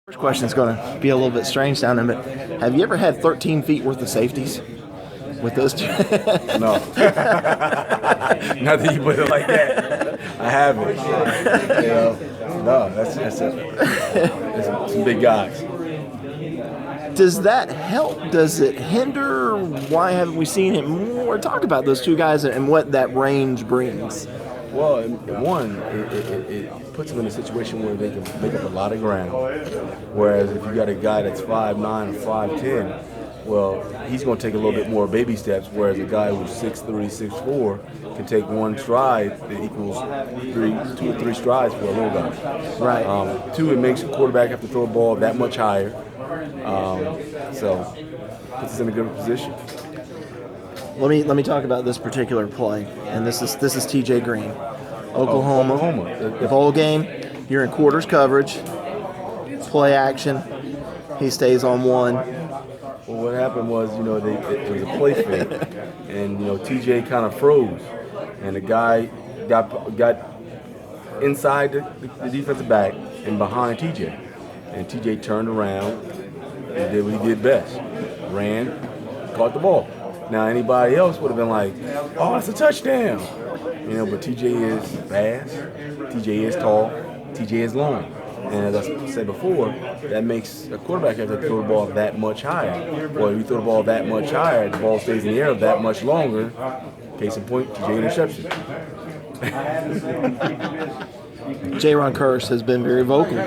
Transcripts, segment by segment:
First question is going to be a little bit strange sounding, but have you ever had 13 feet worth of safeties with those two? No. Not that you put it like that. I haven't. No, that's some big guys. Does that help? Does it hinder? Why haven't we seen it more? Talk about those two guys and what that range brings. Well, one, it puts them in a situation where they can make up a lot of ground. Whereas if you got a guy that's 5'9" or 5'10", well, he's going to take a little bit more baby steps, whereas a guy who's 6'3", 6'4", can take one stride that equals 2 or 3 strides for a little guy. Right. Two, it makes a quarterback have to throw a ball that much higher. So puts us in a good position. Let me talk about this particular play, and this is TJ Green, Oklahoma. The bowl game, you're in quarters coverage, play action. He stays on one. Well, what happened was, it was a play fake, and TJ kind of froze, and the guy got inside the defensive back and behind TJ, and TJ turned around and did what he did best, ran, caught the ball. Now, anybody else would have been like, oh, it's a touchdown. But TJ is fast, TJ is tall, TJ is long. And as I said before, that makes a quarterback have to throw the ball that much higher. Well, if you throw the ball that much higher, the ball stays in the air that much longer. Case in point, TJ interception. J-Ron Curse has been very vocal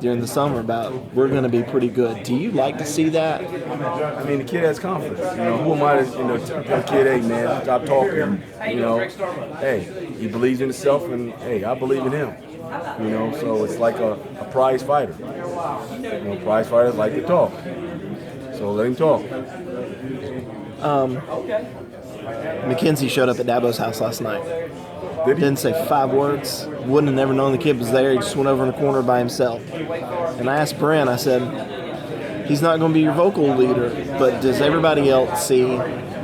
during the summer about we're going to be pretty good. Do you like to see that? I mean, the kid has confidence. Who am I to tell the kid, hey, man, stop talking. Hey, he believes in himself, and hey, I believe in him. So it's like a prize fighter. Prize fighters like to talk. So let him talk. McKenzie showed up at Dabo's house last night. Did he? Didn't say 5 words. Wouldn't have never known the kid was there. He just went over in the corner by himself. And I asked Brent, I said, he's not going to be your vocal leader, but does everybody else see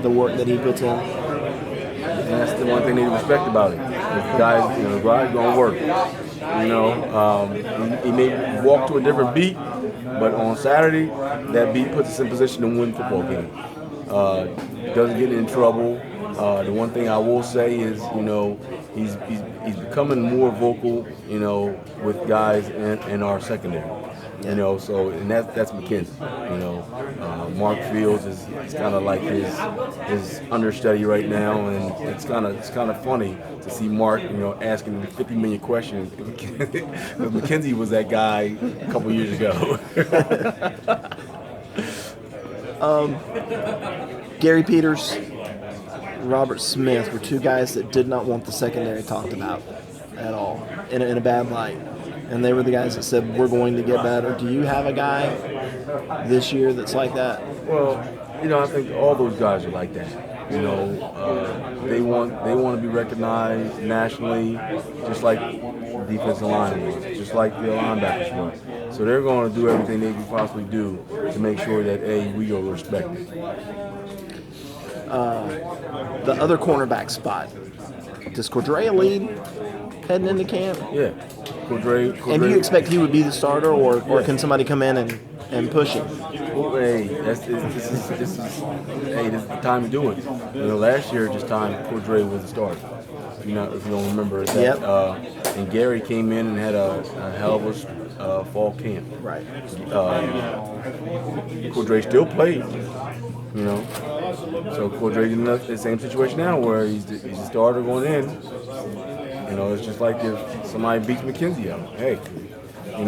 the work that he puts in? And that's the one thing they respect about it. The guy's going to work. He may walk to a different beat, but on Saturday, that beat puts us in position to win the football game. Doesn't get in trouble. The one thing I will say is, he's becoming more vocal, with guys in our secondary. So and that's McKenzie. Mark Fields is kind of like his understudy right now, and it's kind of funny to see Mark, asking 50 million questions. McKenzie was that guy a couple years ago. Gary Peters, Robert Smith were 2 guys that did not want the secondary talked about at all in a bad light. And they were the guys that said, we're going to get better. Do you have a guy this year that's like that? Well, I think all those guys are like that. They want to be recognized nationally, just like the defensive line was, just like the linebackers were. So they're going to do everything they can possibly do to make sure that, we are respected. The other cornerback spot, does Cordrea lead heading into camp? Yeah. Cordrea. And do you expect he would be the starter, or can somebody come in and push him? Well, hey, this is the time to do it. Last year, this time, Cordrea was the starter. If you don't remember that. Yep. And Gary came in and had a hell of a fall camp. Right. Cordrea still played. So Cordrea in the same situation now where he's the starter going in. It's just like if somebody beats McKenzie out. Hey, I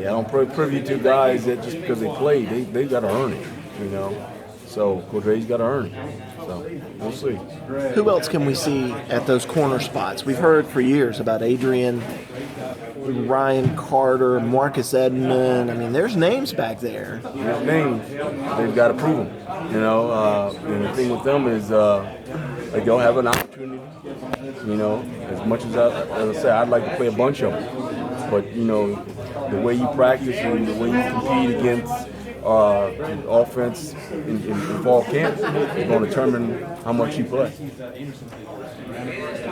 don't privy to guys that just because they played, they got to earn it. So Cordrea's got to earn it. So we'll see. Who else can we see at those corner spots? We've heard for years about Adrian, Ryan Carter, Marcus Edmond. I mean, there's names back there. There's names. They've got to prove them. And the thing with them is they'll have an opportunity. As much as I say, I'd like to play a bunch of them. But, the way you practice and the way you compete against offense in fall camp is going to determine how much you play.